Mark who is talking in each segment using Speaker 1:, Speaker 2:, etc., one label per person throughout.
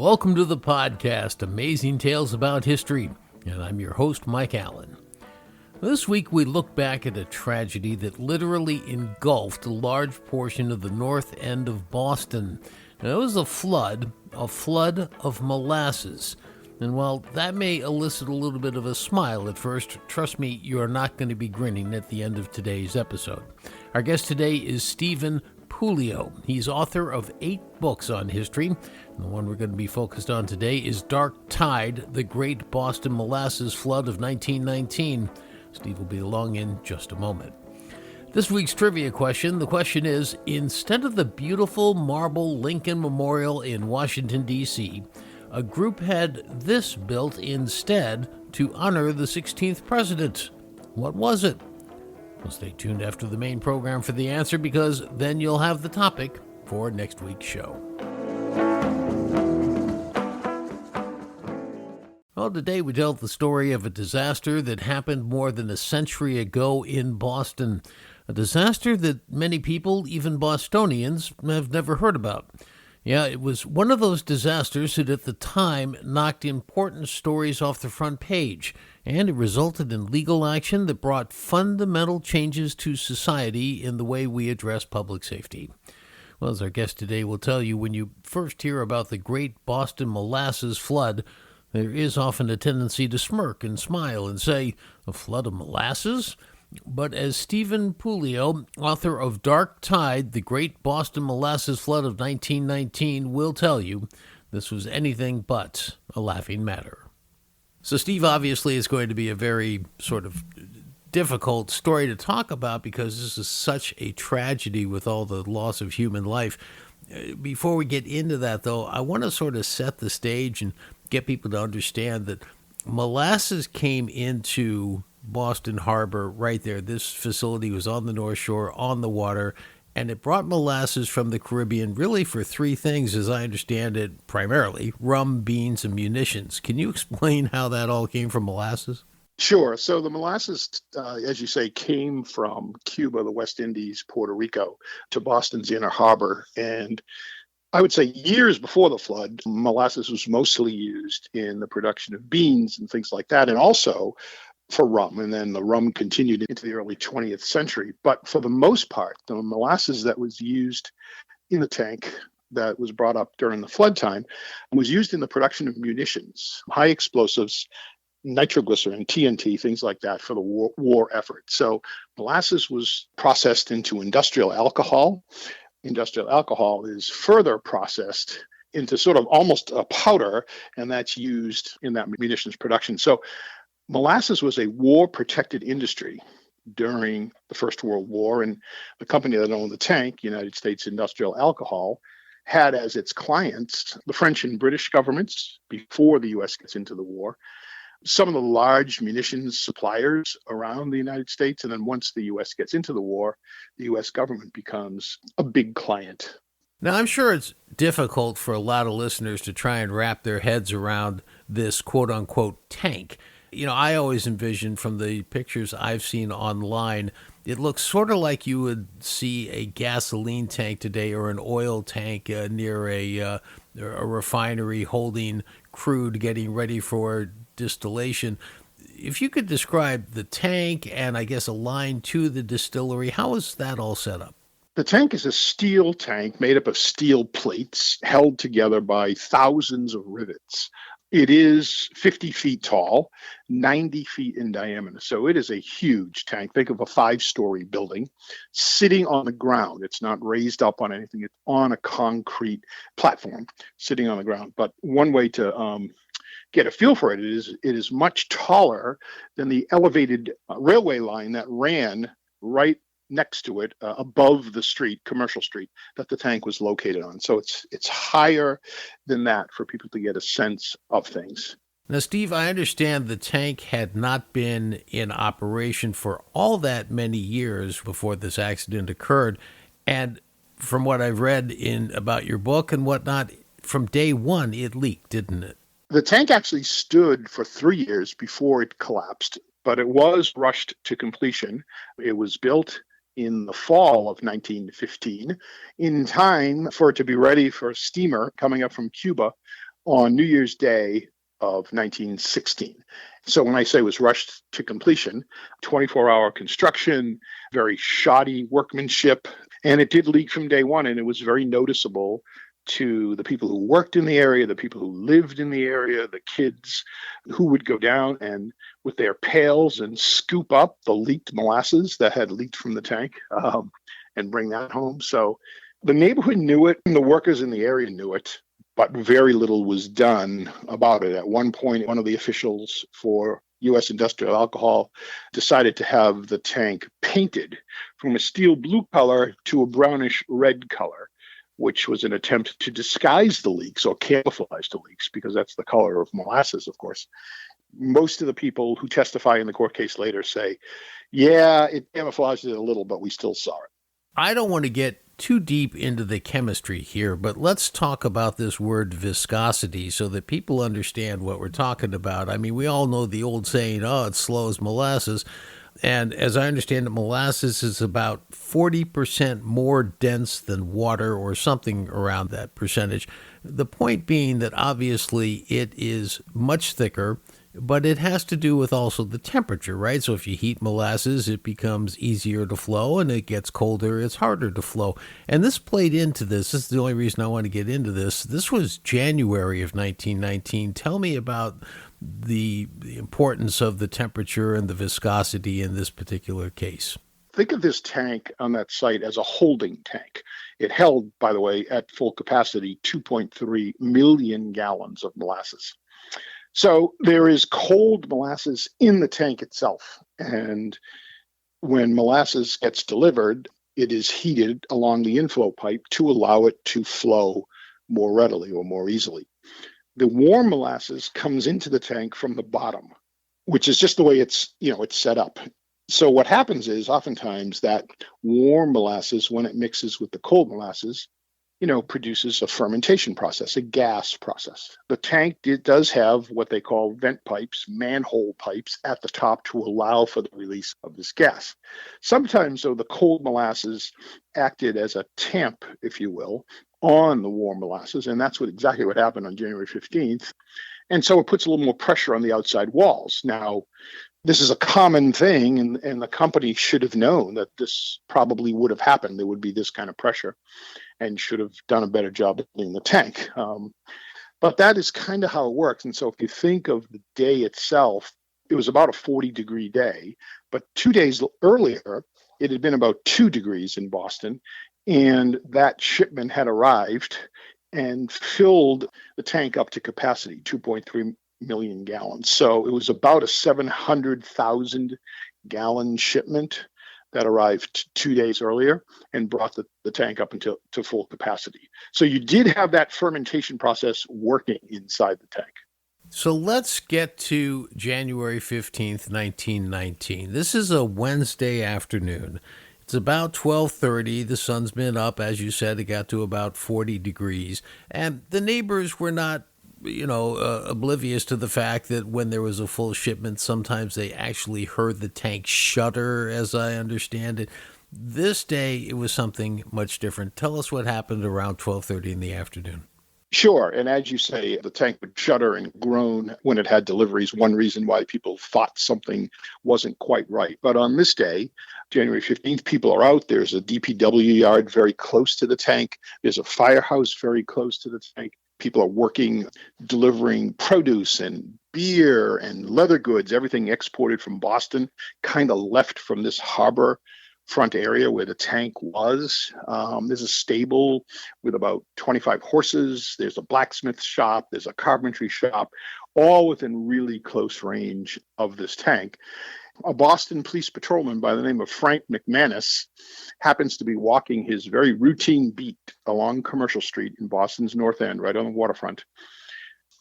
Speaker 1: Welcome to the podcast, Amazing Tales About History, and I'm your host, Mike Allen. This week we look back at a tragedy that literally engulfed a large portion of the north end of Boston. Now, it was a flood of molasses. And while that may elicit a little bit of a smile at first, trust me, you are not going to be grinning at the end of today's episode. Our guest today is Stephen Puleo. He's author of 8 books on history. And the one we're going to be focused on today is Dark Tide, the Great Boston Molasses Flood of 1919. Steve will be along in just a moment. This week's trivia question, the question is, instead of the beautiful marble Lincoln Memorial in Washington, D.C., a group had this built instead to honor the 16th president. What was it? Well, stay tuned after the main program for the answer, because then you'll have the topic for next week's show. Well, today we tell the story of a disaster that happened more than a century ago in Boston. A disaster that many people, even Bostonians, have never heard about. Yeah, it was one of those disasters that at the time knocked important stories off the front page, and it resulted in legal action that brought fundamental changes to society in the way we address public safety. Well, as our guest today will tell you, when you first hear about the Great Boston Molasses Flood, there is often a tendency to smirk and smile and say, a flood of molasses? But as Stephen Puleo, author of Dark Tide, the Great Boston Molasses Flood of 1919, will tell you, this was anything but a laughing matter. So Steve, obviously, is going to be a very sort of difficult story to talk about because this is such a tragedy with all the loss of human life. Before we get into that, though, I want to sort of set the stage and get people to understand that molasses came into Boston Harbor right there. This facility was on the North Shore, on the water, and it brought molasses from the Caribbean really for 3 things, as I understand it, primarily rum, beans, and munitions. Can you explain how that all came from molasses?
Speaker 2: Sure. So the molasses, as you say, came from Cuba, the West Indies, Puerto Rico, to Boston's Inner Harbor. And I would say years before the flood, molasses was mostly used in the production of beans and things like that, and also for rum. And then the rum continued into the early 20th century. But for the most part, the molasses that was used in the tank that was brought up during the flood time was used in the production of munitions, high explosives, nitroglycerin, TNT, things like that for the war effort. So molasses was processed into industrial alcohol. Industrial alcohol is further processed into sort of almost a powder, and that's used in that munitions production. So molasses was a war-protected industry during the First World War, and the company that owned the tank, United States Industrial Alcohol, had as its clients the French and British governments before the U.S. gets into the war, some of the large munitions suppliers around the United States, and then once the U.S. gets into the war, the U.S. government becomes a big client.
Speaker 1: Now, I'm sure it's difficult for a lot of listeners to try and wrap their heads around this quote-unquote tank. You know, I always envision from the pictures I've seen online, it looks sort of like you would see a gasoline tank today or an oil tank near a refinery holding crude getting ready for distillation. If you could describe the tank and I guess a line to the distillery, how is that all set up?
Speaker 2: The tank is a steel tank made up of steel plates held together by thousands of rivets. It is 50 feet tall, 90 feet in diameter. So it is a huge tank. Think of a 5-story building sitting on the ground. It's not raised up on anything. It's on a concrete platform sitting on the ground. But one way to get a feel for it is much taller than the elevated railway line that ran right next to it, above the street, Commercial Street, that the tank was located on. So it's higher than that for people to get a sense of things.
Speaker 1: Now, Steve, I understand the tank had not been in operation for all that many years before this accident occurred. And from what I've read about your book and whatnot, from day one, it leaked, didn't it?
Speaker 2: The tank actually stood for 3 years before it collapsed, but it was rushed to completion. It was built in the fall of 1915 in time for it to be ready for a steamer coming up from Cuba on New Year's Day of 1916. So when I say it was rushed to completion, 24-hour construction, very shoddy workmanship, and it did leak from day one, and it was very noticeable to the people who worked in the area, the people who lived in the area, the kids who would go down and with their pails and scoop up the leaked molasses that had leaked from the tank and bring that home. So the neighborhood knew it, and the workers in the area knew it, but very little was done about it. At one point, one of the officials for U.S. Industrial Alcohol decided to have the tank painted from a steel blue color to a brownish red color, which was an attempt to disguise the leaks or camouflage the leaks, because that's the color of molasses, of course. Most of the people who testify in the court case later say, yeah, it camouflaged it a little, but we still saw it.
Speaker 1: I don't want to get too deep into the chemistry here, but let's talk about this word viscosity so that people understand what we're talking about. I mean, we all know the old saying, oh, it's slow as molasses. And as I understand it, molasses is about 40% more dense than water or something around that percentage. The point being that obviously it is much thicker, but it has to do with also the temperature, right? So if you heat molasses, it becomes easier to flow, and it gets colder, it's harder to flow. And this played into this. This is the only reason I want to get into this. This was January of 1919. Tell me about the importance of the temperature and the viscosity in this particular case.
Speaker 2: Think of this tank on that site as a holding tank. It held, by the way, at full capacity, 2.3 million gallons of molasses. So there is cold molasses in the tank itself. And when molasses gets delivered, it is heated along the inflow pipe to allow it to flow more readily or more easily. The warm molasses comes into the tank from the bottom, which is just the way it's set up. So what happens is oftentimes that warm molasses, when it mixes with the cold molasses, produces a fermentation process, a gas process. The tank does have what they call vent pipes, manhole pipes at the top to allow for the release of this gas. Sometimes, though, the cold molasses acted as a tamp, if you will, on the warm molasses, and that's exactly what happened on January 15th. And so it puts a little more pressure on the outside walls. Now, this is a common thing, and the company should have known that this probably would have happened. There would be this kind of pressure, and should have done a better job of cleaning the tank. But that is kind of how it works. And so if you think of the day itself, it was about a 40-degree day. But 2 days earlier, it had been about 2 degrees in Boston. And that shipment had arrived and filled the tank up to capacity, 2.3 million gallons. So it was about a 700,000 gallon shipment that arrived 2 days earlier and brought the tank up to full capacity. So you did have that fermentation process working inside the tank.
Speaker 1: So let's get to January 15th, 1919. This is a Wednesday afternoon. It's about 12:30. The sun's been up, as you said. It got to about 40 degrees. And the neighbors were not oblivious to the fact that when there was a full shipment, sometimes they actually heard the tank shudder, as I understand it. This day, it was something much different. Tell us what happened around 12:30 in the afternoon.
Speaker 2: Sure. And as you say, the tank would shudder and groan when it had deliveries. One reason why people thought something wasn't quite right. But on this day, January 15th, people are out. There's a DPW yard very close to the tank. There's a firehouse very close to the tank. People are working, delivering produce and beer and leather goods, everything exported from Boston, kind of left from this harbor front area where the tank was. There's a stable with about 25 horses. There's a blacksmith shop. There's a carpentry shop, all within really close range of this tank. A Boston police patrolman by the name of Frank McManus happens to be walking his very routine beat along Commercial Street in Boston's North End, right on the waterfront.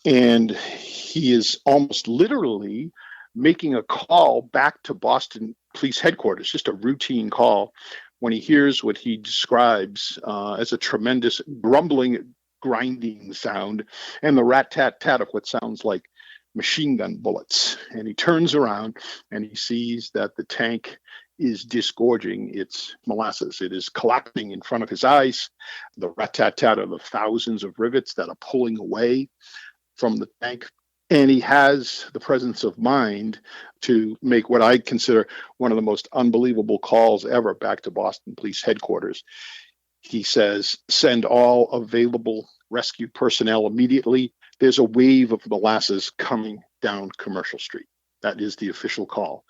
Speaker 2: And he is almost literally making a call back to Boston Police Headquarters, just a routine call, when he hears what he describes as a tremendous grumbling, grinding sound and the rat-tat-tat of what sounds like machine gun bullets. And he turns around and he sees that the tank is disgorging its molasses. It is collapsing in front of his eyes. The rat-tat-tat of the thousands of rivets that are pulling away from the tank. And he has the presence of mind to make what I consider one of the most unbelievable calls ever back to Boston Police Headquarters. He says, send all available rescue personnel immediately. There's a wave of molasses coming down Commercial Street. That is the official call.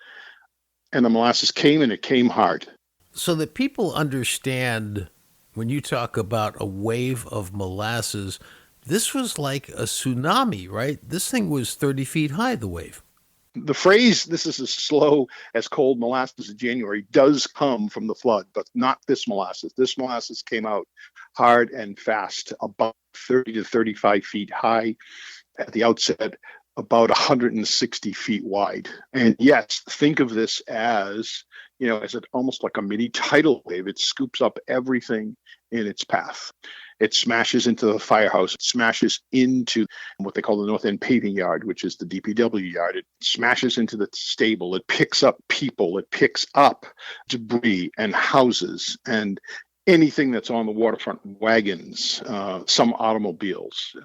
Speaker 2: And the molasses came, and it came hard.
Speaker 1: So that people understand, when you talk about a wave of molasses, this was like a tsunami, right? This thing was 30 feet high, the wave.
Speaker 2: The phrase, this is as slow as cold molasses in January, does come from the flood, but not this molasses. This molasses came out hard and fast, about 30 to 35 feet high at the outset, about 160 feet wide. And yes, think of this as, as almost like a mini tidal wave. It scoops up everything in its path. It smashes into the firehouse. It smashes into what they call the North End paving yard, which is the DPW yard. It smashes into the stable. It picks up people. It picks up debris and houses and anything that's on the waterfront, wagons, some automobiles,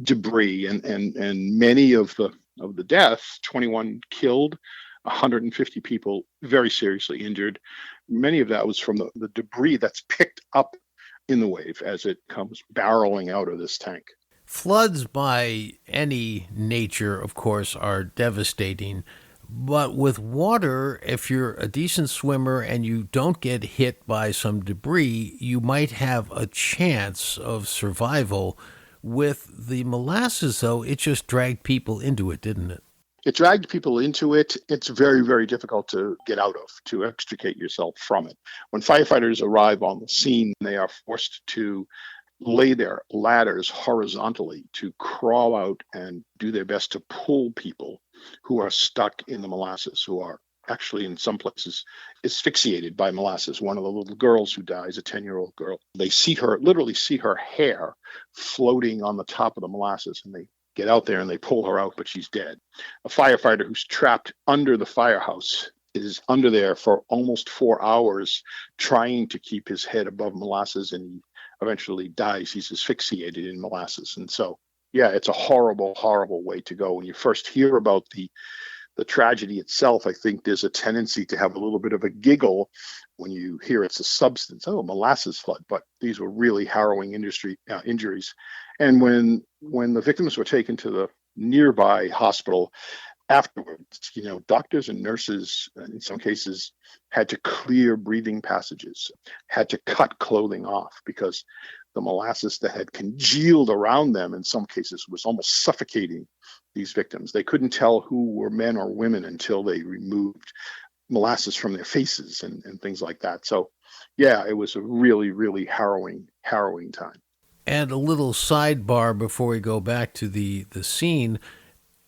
Speaker 2: debris, and many of the deaths, 21 killed, 150 people very seriously injured. Many of that was from the debris that's picked up in the wave as it comes barreling out of this tank.
Speaker 1: Floods by any nature, of course, are devastating. But with water, if you're a decent swimmer and you don't get hit by some debris, you might have a chance of survival. With the molasses, though, it just dragged people into it, didn't it?
Speaker 2: It dragged people into it. It's very, very difficult to get out of, to extricate yourself from it. When firefighters arrive on the scene, they are forced to lay their ladders horizontally to crawl out and do their best to pull people who are stuck in the molasses, who are actually in some places asphyxiated by molasses. One of the little girls who dies, a 10-year-old girl, they literally see her hair floating on the top of the molasses, and they get out there and they pull her out, but she's dead. A firefighter who's trapped under the firehouse is under there for almost 4 hours trying to keep his head above molasses, and he eventually dies. He's asphyxiated in molasses. And so, yeah, it's a horrible, horrible way to go. When you first hear about the tragedy itself, I think there's a tendency to have a little bit of a giggle when you hear it's a substance. Oh, molasses flood. But these were really harrowing injuries. And when the victims were taken to the nearby hospital afterwards, doctors and nurses, in some cases, had to clear breathing passages, had to cut clothing off because the molasses that had congealed around them, in some cases, was almost suffocating these victims. They couldn't tell who were men or women until they removed molasses from their faces and things like that. So, yeah, it was a really, really harrowing time.
Speaker 1: And a little sidebar before we go back to the scene.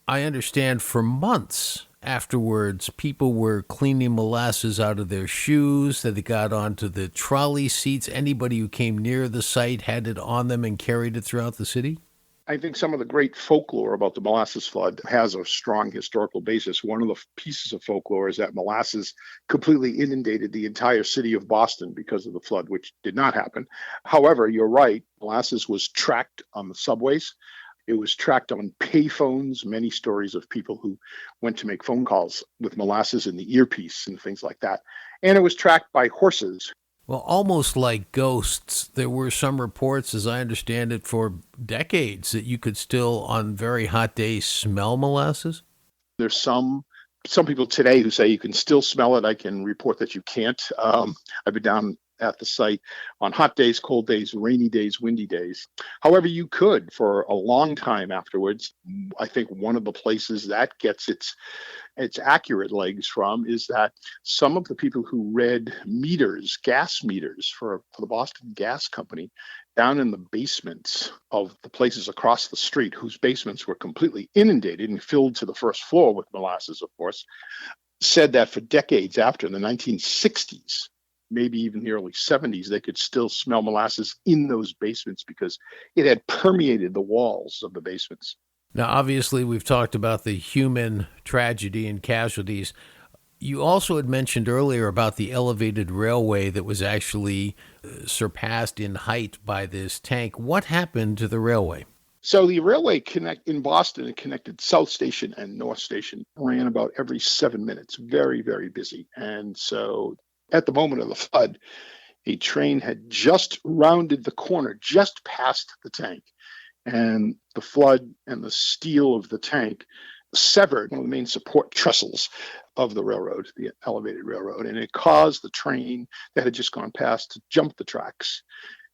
Speaker 1: I understand for months afterwards, people were cleaning molasses out of their shoes, that they got onto the trolley seats. Anybody who came near the site had it on them and carried it throughout the city?
Speaker 2: I think some of the great folklore about the molasses flood has a strong historical basis. One of the pieces of folklore is that molasses completely inundated the entire city of Boston because of the flood, which did not happen. However, you're right, molasses was tracked on the subways. It was tracked on payphones, many stories of people who went to make phone calls with molasses in the earpiece and things like that. And it was tracked by horses.
Speaker 1: Well, almost like ghosts. There were some reports, as I understand it, for decades that you could still, on very hot days, smell molasses.
Speaker 2: There's some people today who say you can still smell it. I can report that you can't. I've been down at the site on hot days, cold days, rainy days, windy days. However, you could for a long time afterwards. I think one of the places that gets its accurate legs from is that some of the people who read meters, gas meters for the Boston Gas Company, down in the basements of the places across the street, whose basements were completely inundated and filled to the first floor with molasses, of course, said that for decades after, in the 1960s, maybe even the early 70s, they could still smell molasses in those basements because it had permeated the walls of the basements.
Speaker 1: Now, obviously, we've talked about the human tragedy and casualties. You also had mentioned earlier about the elevated railway that was actually surpassed in height by this tank. What happened to the railway?
Speaker 2: So the railway in Boston, it connected South Station and North Station, ran about every 7 minutes, very, very busy. And so at the moment of the flood, a train had just rounded the corner, just past the tank. And the flood and the steel of the tank severed one of the main support trestles of the railroad, the elevated railroad, and it caused the train that had just gone past to jump the tracks.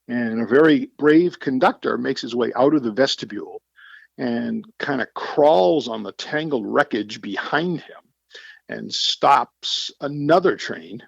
Speaker 2: And a very brave conductor makes his way out of the vestibule and kind of crawls on the tangled wreckage behind him and stops another train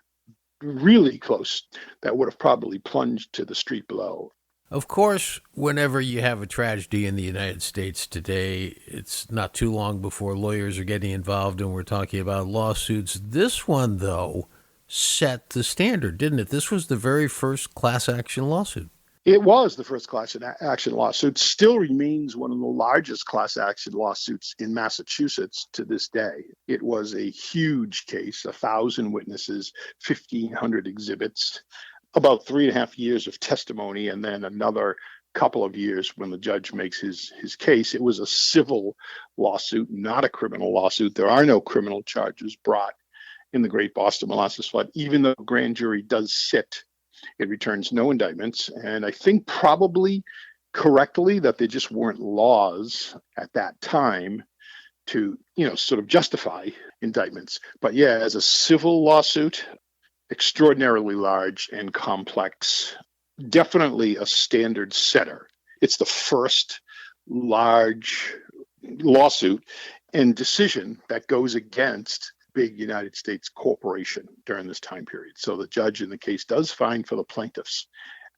Speaker 2: really close that would have probably plunged to the street below.
Speaker 1: Of course, whenever you have a tragedy in the United States today, it's not too long before lawyers are getting involved and we're talking about lawsuits. This one, though, set the standard, didn't it? This was the very first class action lawsuit.
Speaker 2: It was the first class action lawsuit, still remains one of the largest class action lawsuits in Massachusetts to this day. It was a huge case, 1,000 witnesses, 1,500 exhibits, about 3.5 years of testimony, and then another couple of years when the judge makes his case. It was a civil lawsuit, not a criminal lawsuit. There are no criminal charges brought in the Great Boston Molasses Flood. Even though the grand jury does sit, it returns no indictments. And I think probably correctly that there just weren't laws at that time to, sort of justify indictments. But yeah, as a civil lawsuit, extraordinarily large and complex, definitely a standard setter. It's the first large lawsuit and decision that goes against big United States corporation during this time period. So the judge in the case does find for the plaintiffs,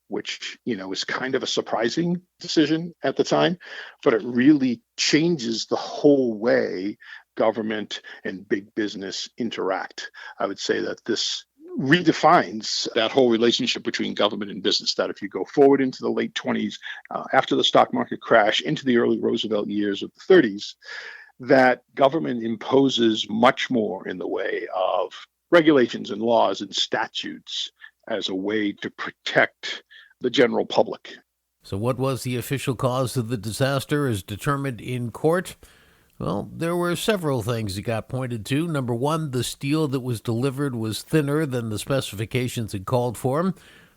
Speaker 2: which, is kind of a surprising decision at the time, but it really changes the whole way government and big business interact. I would say that this redefines that whole relationship between government and business, that if you go forward into the late 20s, after the stock market crash, into the early Roosevelt years of the 30s, that government imposes much more in the way of regulations and laws and statutes as a way to protect the general public.
Speaker 1: So what was the official cause of the disaster as determined in court? Well, there were several things that got pointed to. Number one, the steel that was delivered was thinner than the specifications had called for.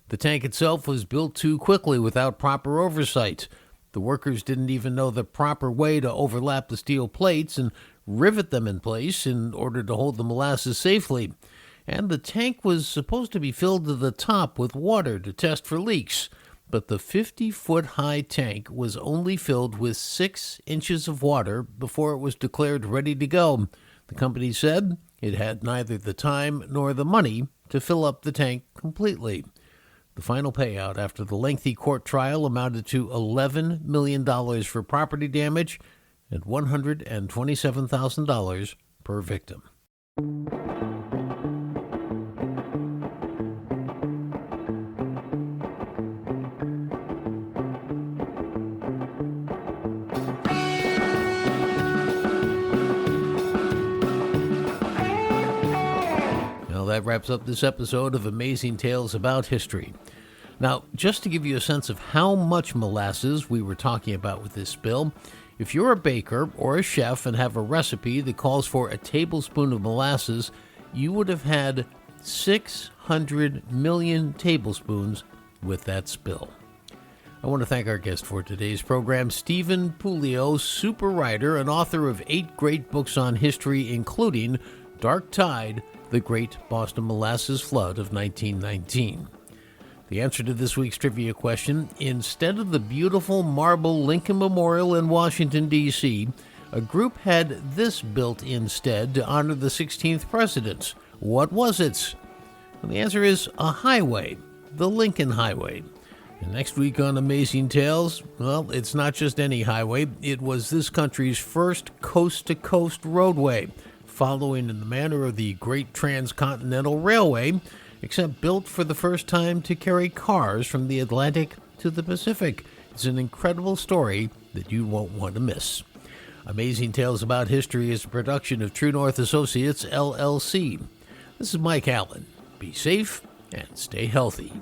Speaker 1: The tank itself was built too quickly without proper oversight. The workers didn't even know the proper way to overlap the steel plates and rivet them in place in order to hold the molasses safely. And the tank was supposed to be filled to the top with water to test for leaks. But the 50-foot-high tank was only filled with 6 inches of water before it was declared ready to go. The company said it had neither the time nor the money to fill up the tank completely. The final payout after the lengthy court trial amounted to $11 million for property damage and $127,000 per victim. That wraps up this episode of Amazing Tales About History. Now, just to give you a sense of how much molasses we were talking about with this spill, if you're a baker or a chef and have a recipe that calls for a tablespoon of molasses, you would have had 600 million tablespoons with that spill. I want to thank our guest for today's program, Stephen Puleo, super writer and author of 8 great books on history, including Dark Tide, The Great Boston Molasses Flood of 1919. The answer to this week's trivia question: instead of the beautiful marble Lincoln Memorial in Washington, D.C., a group had this built instead to honor the 16th president. What was it? Well, the answer is a highway, the Lincoln Highway. And next week on Amazing Tales, well, it's not just any highway. It was this country's first coast-to-coast roadway, following in the manner of the Great Transcontinental Railway, except built for the first time to carry cars from the Atlantic to the Pacific. It's an incredible story that you won't want to miss. Amazing Tales About History is a production of True North Associates, LLC. This is Mike Allen. Be safe and stay healthy.